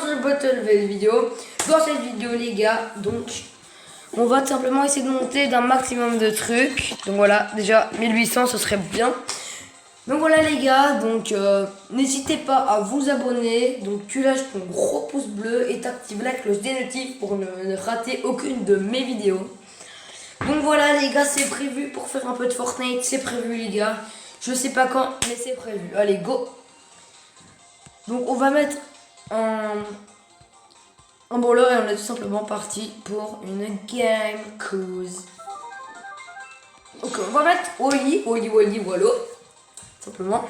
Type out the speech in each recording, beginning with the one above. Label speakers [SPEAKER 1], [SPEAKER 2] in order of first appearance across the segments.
[SPEAKER 1] autre Battle vidéo. Dans cette vidéo les gars, donc on va tout simplement essayer de monter d'un maximum de trucs. Donc voilà, déjà 1800 ce serait bien. Donc voilà les gars, donc n'hésitez pas à vous abonner. Donc tu lâches ton gros pouce bleu et t'actives la cloche des notifs pour ne rater aucune de mes vidéos. Donc voilà les gars, c'est prévu pour faire un peu de Fortnite, c'est prévu les gars. Je sais pas quand, mais c'est prévu. Allez, go. Donc on va mettre un brawler et on est tout simplement parti pour une game cause. Donc on va mettre Oli, Wallo. Simplement.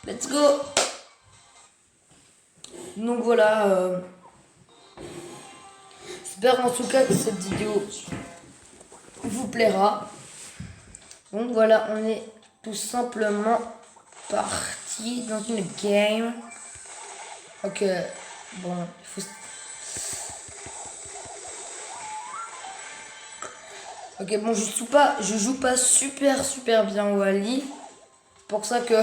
[SPEAKER 1] Let's go. Donc voilà. J'espère en tout cas que cette vidéo vous plaira. Donc voilà, on est tout simplement parti dans une game. Ok, bon, il faut... Ok, bon, je joue pas super bien Wally. C'est pour ça que...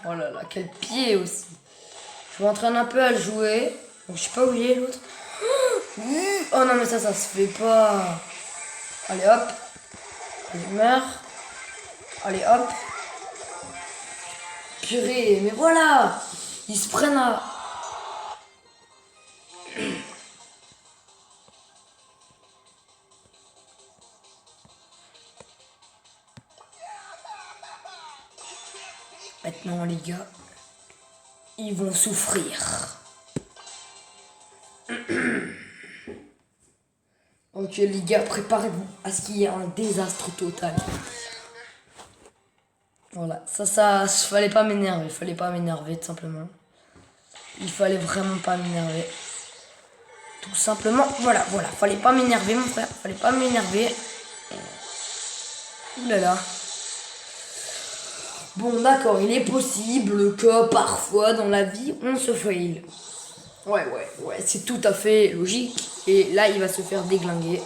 [SPEAKER 1] Oh là là, quel pied aussi. Je m'entraîne un peu à le jouer. Donc, je sais pas où il est l'autre. Oh non, mais ça se fait pas. Allez hop. Il meurt. Allez hop. Purée, mais voilà. Ils se prennent à... Maintenant les gars, ils vont souffrir. Ok les gars, préparez-vous à ce qu'il y ait un désastre total. Voilà, ça, fallait pas m'énerver tout simplement. Il fallait vraiment pas m'énerver. Tout simplement, voilà, fallait pas m'énerver mon frère, fallait pas m'énerver. Ouh là là. Bon d'accord, il est possible que parfois dans la vie on se fail. Ouais, c'est tout à fait logique. Et là il va se faire déglinguer.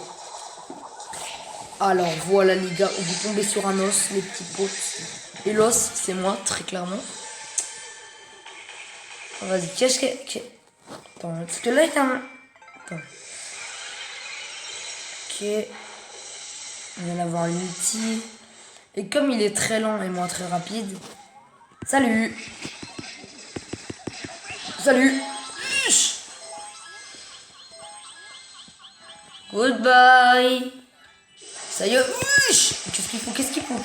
[SPEAKER 1] Alors voilà les gars, vous tombez sur un os, les petits potes. Et l'os, c'est moi, très clairement. Vas-y, qu'est-ce que... Attends, parce que là il y a un... Attends. Ok. On vient d'avoir l'ulti. Et comme il est très lent et moi très rapide... Salut. Goodbye. Ça y est. Qu'est-ce qu'il faut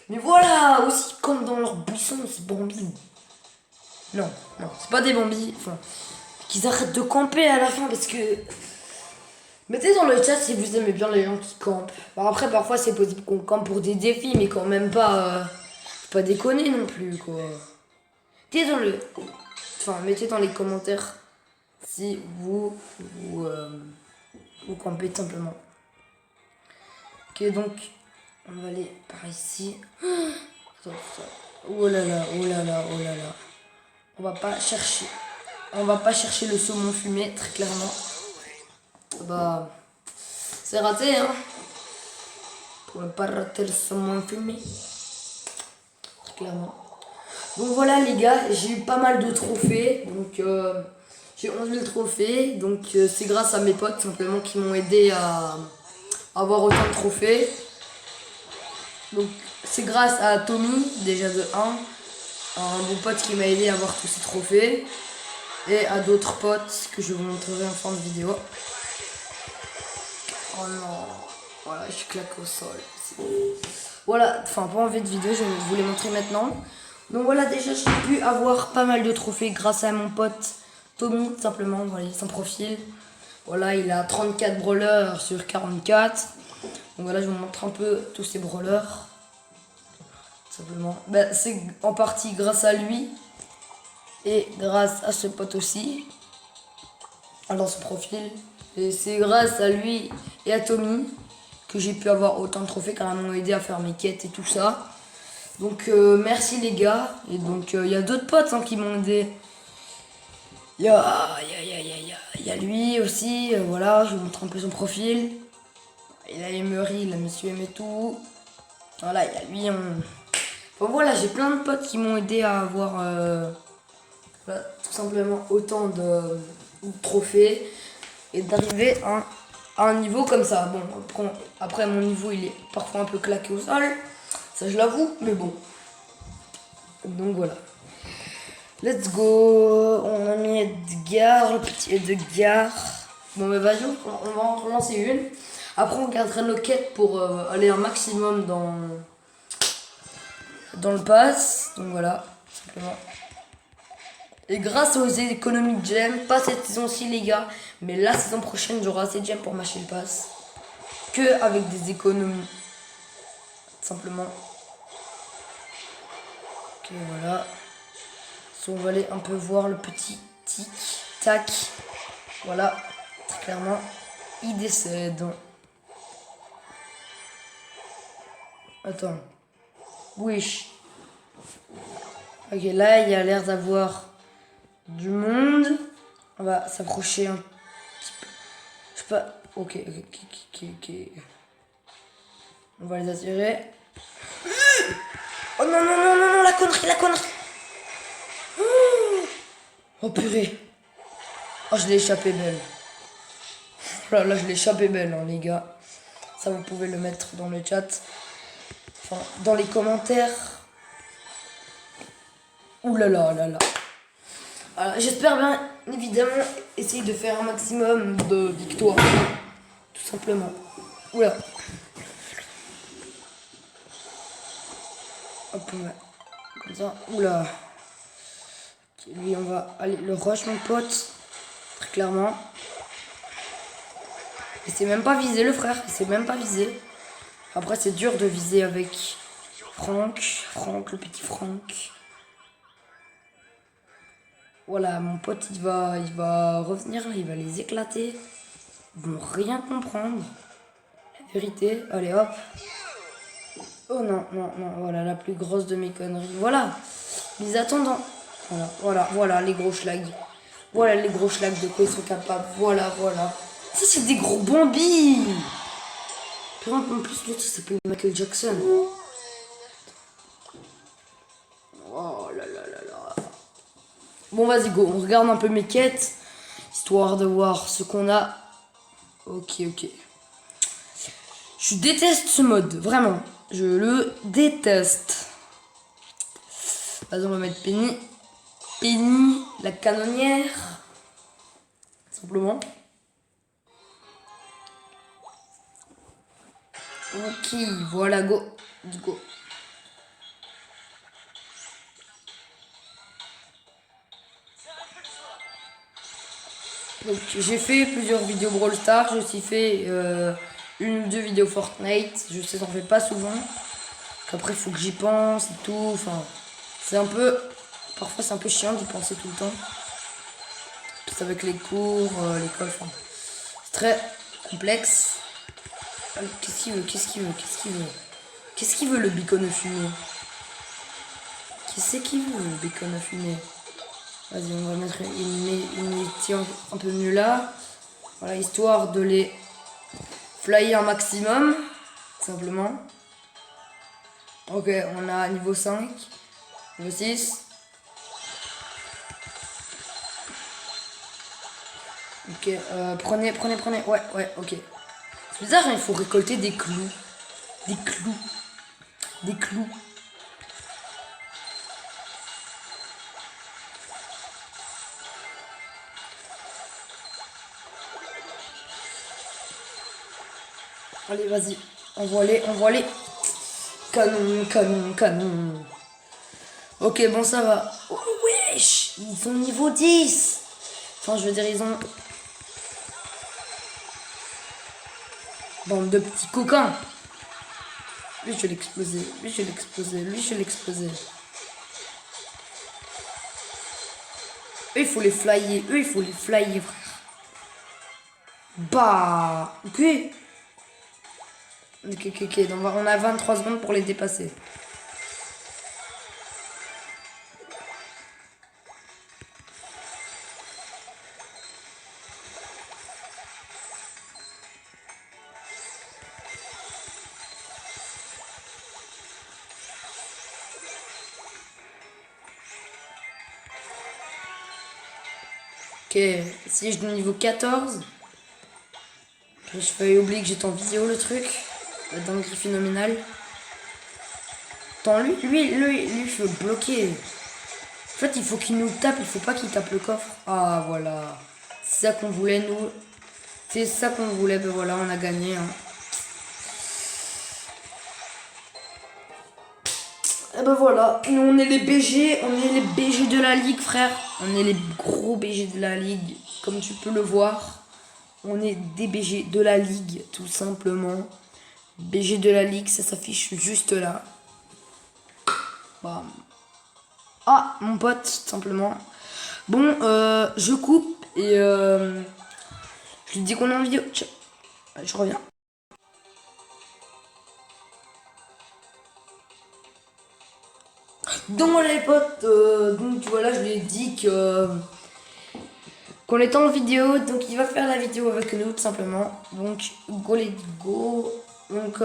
[SPEAKER 1] Mais voilà, aussi comme dans leur buisson, c'est Bambi. Non, c'est pas des Bambi. Enfin, qu'ils arrêtent de camper à la fin parce que... Mettez dans le chat si vous aimez bien les gens qui campent. Alors après, parfois c'est possible qu'on campe pour des défis, mais quand même pas... faut pas déconner non plus, quoi. Mettez dans les commentaires si vous campez tout simplement. Ok, donc... On va aller par ici. Oh là là. On va pas chercher le saumon fumé, très clairement. Bah, c'est raté, hein. Pour ne pas rater le saumon fumé. Très clairement. Donc voilà, les gars, j'ai eu pas mal de trophées. Donc, j'ai 11 000 trophées. Donc, c'est grâce à mes potes, simplement, qui m'ont aidé à avoir autant de trophées. Donc c'est grâce à Tommy, déjà de 1, un bon pote qui m'a aidé à avoir tous ces trophées, et à d'autres potes que je vous montrerai en fin de vidéo. Oh non, voilà, je claque au sol. Voilà, pas en fait de vidéo, je vais vous les montrer maintenant. Donc voilà, déjà j'ai pu avoir pas mal de trophées grâce à mon pote Tommy, simplement, voilà, son profil. Voilà, il a 34 brawlers sur 44. Donc voilà, je vous montre un peu tous ces brawlers. Simplement. Ben, c'est en partie grâce à lui. Et grâce à ce pote aussi. Dans son profil. Et c'est grâce à lui et à Tommy que j'ai pu avoir autant de trophées, car ils m'ont aidé à faire mes quêtes et tout ça. Donc merci les gars. Et donc il y a d'autres potes qui m'ont aidé. Il y a lui aussi. Voilà, je vous montre un peu son profil. Il a Emery, il a Monsieur et tout. Voilà, il y a lui. Bon, voilà, j'ai plein de potes qui m'ont aidé à avoir tout simplement autant trophée et d'arriver à un niveau comme ça. Bon, après mon niveau il est parfois un peu claqué au sol, ça je l'avoue, mais bon. Donc voilà. Let's go. On a mis Edgar, le petit Edgar. Bon mais vas-y, on va en relancer une. Après on gardera nos quêtes pour aller un maximum dans le pass. Donc voilà, simplement. Et grâce aux économies de gemmes, pas cette saison-ci les gars, mais la saison prochaine j'aurai assez de gemmes pour m'acheter le pass. Que avec des économies. Simplement. Ok voilà. On va aller un peu voir le petit tic-tac. Voilà, très clairement, il décède. Attends. Wish. Ok, là, il y a l'air d'avoir du monde. On va s'approcher un petit peu. Je sais pas. Ok. On va les attirer. Oh non, la connerie. Oh purée. Oh, je l'ai échappé belle. Là, je l'ai échappé belle, hein, les gars. Ça, vous pouvez le mettre dans le chat. Enfin, dans les commentaires. Ouh là là. Alors, j'espère bien, évidemment, essayer de faire un maximum de victoires. Tout simplement. Oula. Hop, comme ça. Oula. Okay, lui, on va aller le rush, mon pote. Très clairement. Il s'est même pas visé, le frère. Il s'est même pas visé. Après, c'est dur de viser avec Franck, le petit Franck. Voilà, mon pote, il va revenir, là, il va les éclater. Ils vont rien comprendre. La vérité, allez hop. Oh non, voilà, la plus grosse de mes conneries. Voilà, les attendants. Voilà, les gros schlags. Voilà les gros schlags de quoi ils sont capables. Voilà. Ça, c'est des gros bambis. Puis en plus, l'autre, il s'appelle Michael Jackson. Oh là. Bon, vas-y, go. On regarde un peu mes quêtes, histoire de voir ce qu'on a. Ok. Je déteste ce mode, vraiment. Je le déteste. Vas-y, on va mettre Penny. Penny, la canonnière. Simplement. Ok, voilà, go. Donc j'ai fait plusieurs vidéos Brawl Stars, j'ai aussi fait une ou deux vidéos Fortnite, je sais, j'en fais pas souvent. Qu'après faut que j'y pense et tout, enfin c'est un peu, parfois c'est un peu chiant d'y penser tout le temps. Tout avec les cours, l'école, enfin c'est très complexe. Qu'est-ce qu'il veut le bacon fumé? Qu'est-ce qu'il veut le bacon fumé? Vas-y, on va mettre une mission un peu mieux là. Voilà, histoire de les flyer un maximum. Simplement. Ok, on a niveau 5. Niveau 6. Ok, prenez. Ouais, ok. C'est bizarre, hein, il faut récolter des clous. Des clous. Allez, vas-y. Envoie-les. Canon. Ok, bon, ça va. Oh, wesh, ils sont niveau 10. Enfin, je veux dire, ils ont... Bande de petits coquins. Lui, je vais l'exploser. Eux, il faut les flyer. Frère. Bah. Ok. Donc, on a 23 secondes pour les dépasser. Ok, si je niveau 14. Je fais oublier que j'étais en vidéo le truc. La dinguerie phénoménale. Attends, lui, je veux bloquer. En fait, il faut qu'il nous tape, il faut pas qu'il tape le coffre. Ah, voilà. C'est ça qu'on voulait, nous. C'est ça qu'on voulait, ben voilà, on a gagné. Hein. Et ben voilà, nous on est les BG, on est les BG de la ligue, frère. On est les gros BG de la ligue, comme tu peux le voir. On est des BG de la ligue, tout simplement. BG de la ligue, ça s'affiche juste là. Bam. Ah, mon pote, tout simplement. Bon, je coupe et je lui dis qu'on est en vidéo. Ciao. Je reviens. Donc voilà les potes, donc voilà, je lui ai dit que qu'on était en vidéo, donc il va faire la vidéo avec nous tout simplement. Donc go let's go. Donc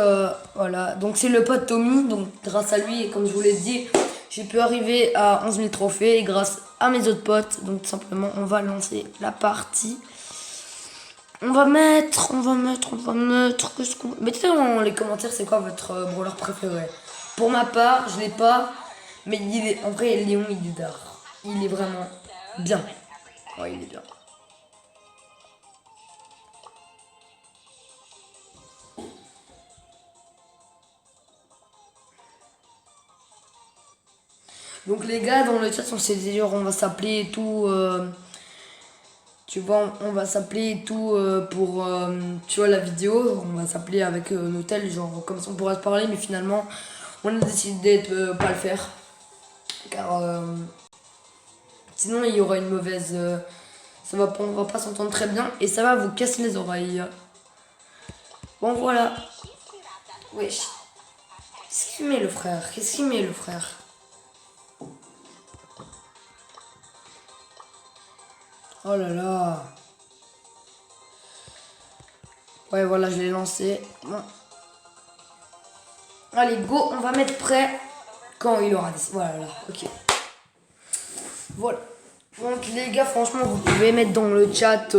[SPEAKER 1] voilà, donc c'est le pote Tommy, donc grâce à lui, et comme je vous l'ai dit, j'ai pu arriver à 11 000 trophées et grâce à mes autres potes. Donc tout simplement, on va lancer la partie. On va mettre, qu'est-ce qu'on... Mettez dans les commentaires c'est quoi votre brawler préféré. Pour ma part, je l'ai pas, mais il est, en vrai, Léon, il est d'art. Il est vraiment bien. Ouais, il est bien. Donc les gars, dans le chat, on s'est dit, on va s'appeler et tout... tu vois, on va s'appeler et tout pour, tu vois, la vidéo. On va s'appeler avec un hôtel, genre, comme ça on pourra se parler, mais finalement, on a décidé de pas le faire. Car sinon, il y aura une mauvaise... on va pas s'entendre très bien et ça va vous casser les oreilles. Bon, voilà. Wesh. Qu'est-ce qu'il met le frère? Qu'est-ce qu'il met le frère? Oh là là. Ouais, voilà, je l'ai lancé. Bon. Allez, go, on va mettre prêt quand il aura des... Voilà, ok. Voilà. Donc les gars, franchement, vous pouvez mettre dans le chat...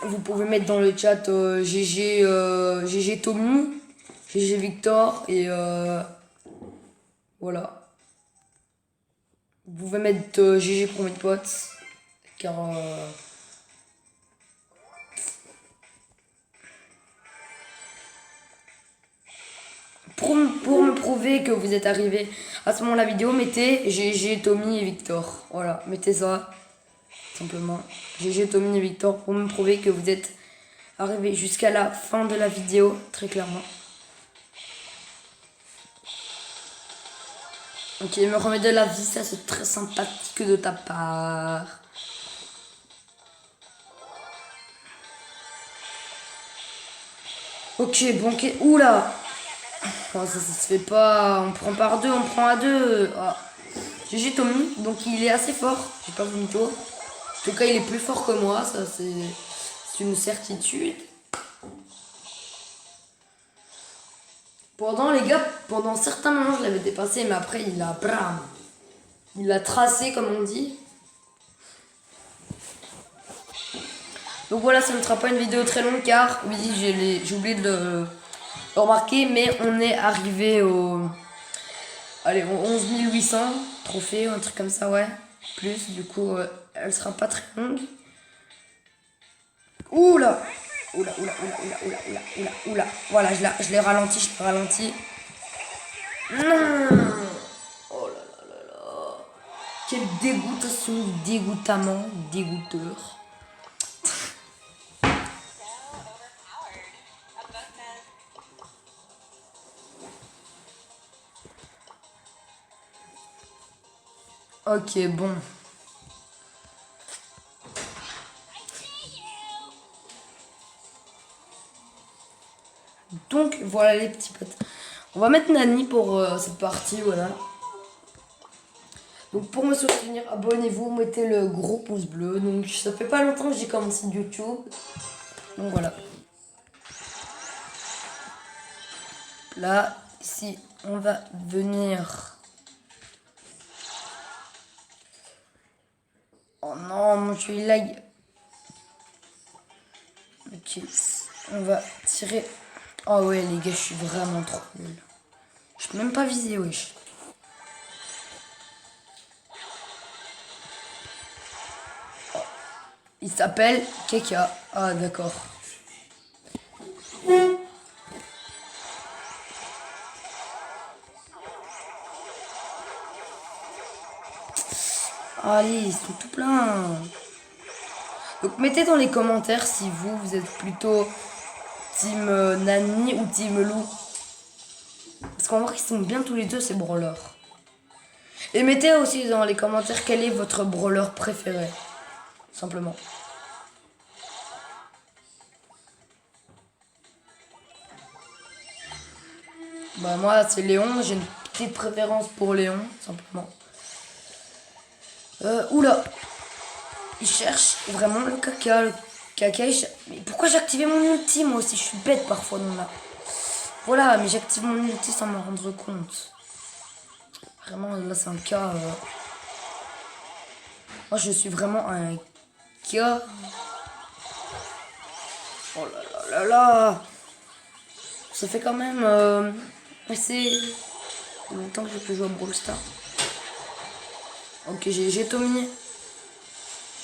[SPEAKER 1] vous pouvez mettre dans le chat GG, GG Tommy, GG Victor et voilà. Vous pouvez mettre GG pour mes potes. Car... pour me prouver que vous êtes arrivé à ce moment la vidéo, mettez GG, Tommy et Victor. Voilà, mettez ça. Simplement. GG, Tommy et Victor pour me prouver que vous êtes arrivé jusqu'à la fin de la vidéo, très clairement. Ok, me remet de la vie, ça c'est très sympathique de ta part. Ok, bon, ok. Oula! Oh, ça se fait pas. On prend par deux, on prend à deux. Ah. GG Tommy, donc il est assez fort. J'ai pas vu mytho. En tout cas, il est plus fort que moi, ça c'est une certitude. Pendant les gars, pendant certains moments, je l'avais dépassé, mais après, il a bram. Il a tracé, comme on dit. Donc voilà, ça ne sera pas une vidéo très longue car, oui, j'ai oublié de le remarquer, mais on est arrivé au... Allez, 11 800 trophées, un truc comme ça, ouais. Plus, du coup, elle sera pas très longue. Oula! Oula, oula, oula, oula, oula, oula, oula, oula. Voilà, je l'ai ralenti, Non! Oh là là là là. Quelle dégoûtation, dégoûtamment, dégoûteur. Ok, bon. Donc voilà les petits potes. On va mettre Nani pour cette partie, voilà. Donc pour me soutenir, abonnez-vous, mettez le gros pouce bleu. Donc ça fait pas longtemps que j'ai commencé YouTube. Donc voilà. Là, ici, on va venir Oh non, mon jeu il lag. Ok, on va tirer. Oh ouais, les gars, je suis vraiment trop nul. Je peux même pas viser, wesh. Oh. Il s'appelle Keka. Ah, d'accord. Allez, ils sont tout pleins. Donc mettez dans les commentaires si vous êtes plutôt team Nani ou team Lou. Parce qu'en vrai, ils sont bien tous les deux, ces brawlers. Et mettez aussi dans les commentaires quel est votre brawler préféré. Simplement. Bah moi, c'est Léon. J'ai une petite préférence pour Léon, simplement. Oula. Il cherche vraiment le caca. Le caca, Mais pourquoi j'ai activé mon ulti, moi aussi? Je suis bête parfois, non là. Voilà, mais j'active mon ulti sans m'en rendre compte. Vraiment, là, c'est un cas... Moi, je suis vraiment un cas... Oh là là là là. Ça fait quand même assez longtemps que je peux jouer à Brawl Stars. Ok, j'ai Tommy.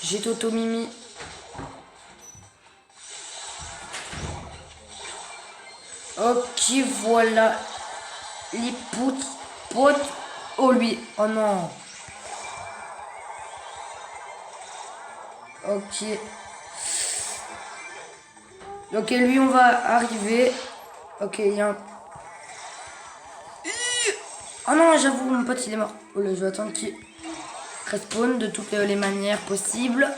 [SPEAKER 1] J'ai Toto Mimi. Ok, voilà. Les potes. Oh lui. Oh non. Ok. Ok, lui, on va arriver. Ok, il y a un... Oh non, j'avoue, mon pote, il est mort. Oh là, je vais attendre qu'il respawn de toutes les manières possibles.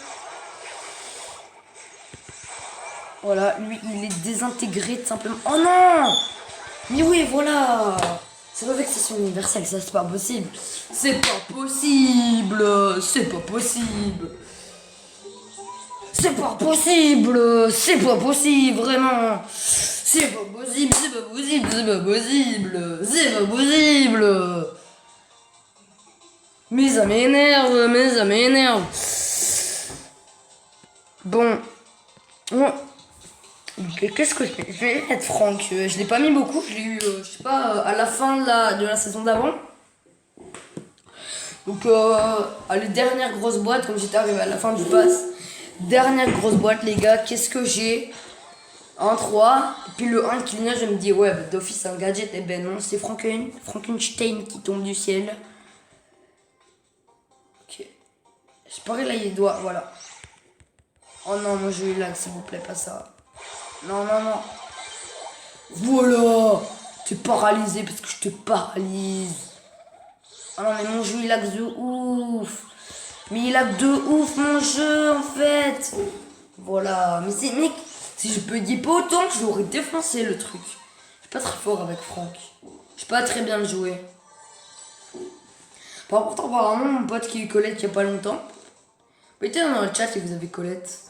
[SPEAKER 1] Voilà, lui, il est désintégré, tout simplement. Oh non! Mais oui, voilà! C'est pas vexation universelle, ça, c'est pas possible. C'est pas possible! C'est pas possible! C'est pas possible! C'est pas possible, vraiment! C'est pas possible, c'est pas possible, c'est pas possible! C'est pas possible! Mais ça m'énerve! Bon. Qu'est-ce que je vais mettre Franck? Je l'ai pas mis beaucoup, je l'ai eu, je sais pas, à la fin de la saison d'avant. Donc, à les dernières grosses boîtes, comme j'étais arrivé à la fin du pass. Dernière grosse boîte, les gars, qu'est-ce que j'ai? Un 3, puis le 1 qui vient, je me dis, ouais, bah, d'office, c'est un gadget. Et ben non, c'est Frankenstein qui tombe du ciel. Ok. Je parie là, il doit, voilà. Oh non, moi j'ai eu lag, s'il vous plaît, pas ça. Non, non, non. Voilà. T'es paralysé parce que je te paralyse. Oh non, mais mon jeu, il lag de ouf. Mais il lag de ouf, mon jeu, en fait. Voilà. Mais c'est, mec, si je peux dire pas autant, je l'aurais défoncé, le truc. Je suis pas très fort avec Franck. Je sais pas très bien le jouer. Par contre, apparemment, mon pote qui a eu Colette il y a pas longtemps. Mettez dans le chat si vous avez Colette.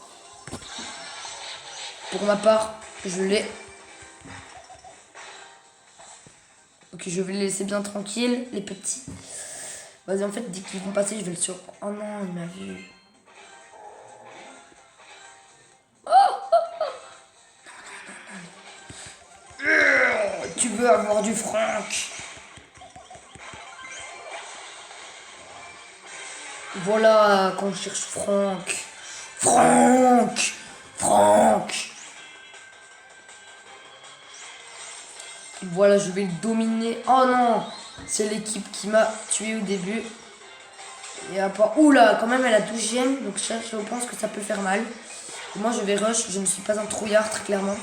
[SPEAKER 1] Pour ma part, je l'ai. Ok, je vais les laisser bien tranquilles, les petits. Vas-y, en fait, dès qu'ils vont passer, je vais le surprendre. Oh non, il m'a vu. Tu veux avoir du Franck? Voilà, quand je cherche Franck. Franck. Voilà, je vais le dominer. Oh non, c'est l'équipe qui m'a tué au début. Et après, oula, quand même, elle a 12 gemmes. Donc je pense que ça peut faire mal. Et moi, je vais rush. Je ne suis pas un trouillard, très clairement.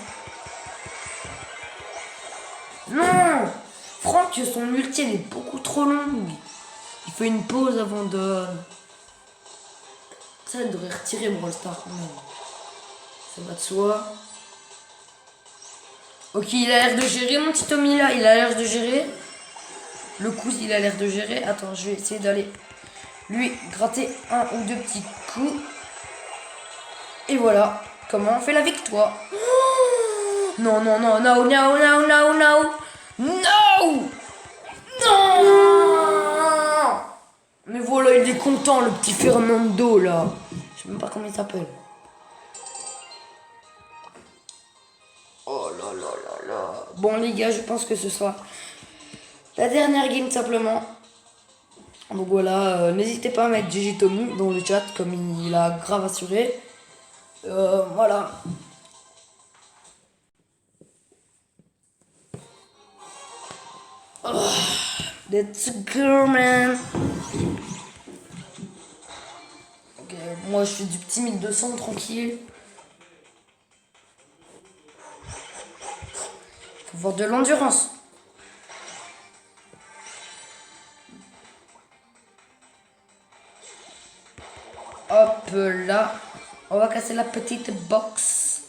[SPEAKER 1] Non! Franck, son ulti, elle est beaucoup trop longue. Il fait une pause avant de... Ça, elle devrait retirer Brawl Stars quand même. Ça va de soi. Ok, il a l'air de gérer, mon petit Tommy, là. Il a l'air de gérer. Le coup, il a l'air de gérer. Attends, je vais essayer d'aller lui gratter un ou deux petits coups. Et voilà. Comment on fait la victoire? Non, non, non, no, no, no, no, no. No! Non! Mais voilà, il est content, le petit Fernando, là. Je sais même pas comment il s'appelle. Oh là là là là. Bon, les gars, je pense que ce sera la dernière game, simplement. Donc voilà, n'hésitez pas à mettre GG Tommy dans le chat, comme il a grave assuré. Voilà. Oh, let's go, man. Ok, moi je fais du petit 1200 tranquille. Faut voir de l'endurance. Hop là. On va casser la petite box.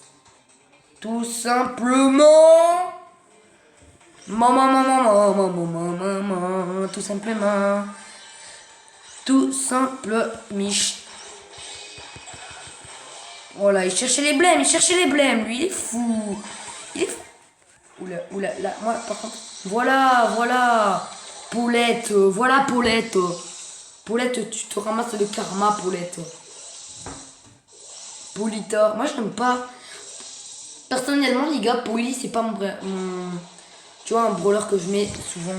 [SPEAKER 1] Tout simplement. Maman, tout simplement. Tout simple, Mich. Voilà, il cherchait les blèmes, lui, il est fou. Il est fou. Oula, là, moi, par contre. Voilà. Paulette, voilà, Paulette. Paulette, tu te ramasses le karma, Paulette. Paulita, moi, je n'aime pas. Personnellement, les gars, Pauli, c'est pas mon. Tu vois, un brawler que je mets souvent.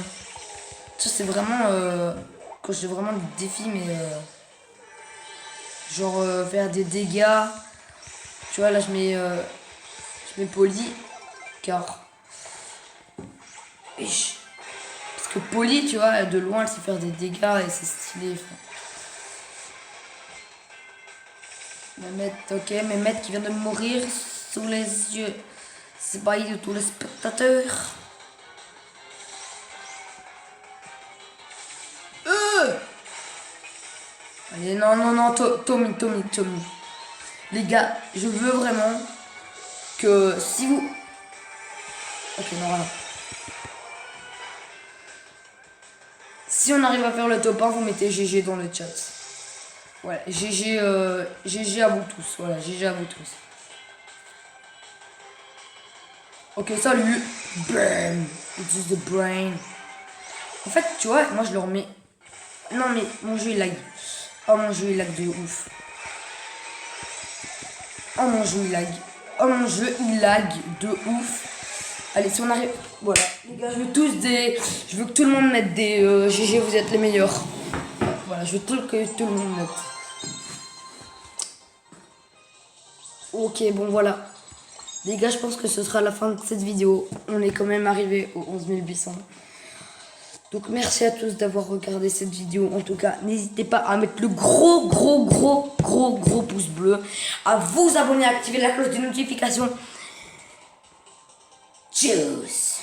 [SPEAKER 1] Ça, c'est vraiment. Quand j'ai vraiment des défis, mais. Genre, faire des dégâts. Tu vois, là, je mets Poli. Car. Parce que Poli, tu vois, de loin, elle sait faire des dégâts et c'est stylé. Mehmet, ok, Mehmet qui vient de mourir sous les yeux. C'est pas de tous les spectateurs. Allez, non, Tommy. Les gars, je veux vraiment que si vous... Ok, non, voilà. Si on arrive à faire le top 1, vous mettez GG dans le chat. Ouais, GG à vous tous. Voilà, GG à vous tous. Ok, salut. Bam. It's just the brain. En fait, tu vois, moi je le remets. Non, mais mon jeu il lag. Oh, mon jeu il lag de ouf. Oh, mon jeu il lag. Oh, mon jeu il lag de ouf. Allez, si on arrive. Voilà, les gars, je veux tous des. Je veux que tout le monde mette des GG, vous êtes les meilleurs. Voilà, je veux que tout le monde mette. Ok, bon, voilà. Les gars, je pense que ce sera la fin de cette vidéo. On est quand même arrivé aux 11 800. Donc merci à tous d'avoir regardé cette vidéo. En tout cas, n'hésitez pas à mettre le gros pouce bleu. À vous abonner, à activer la cloche de notification. Tchuss.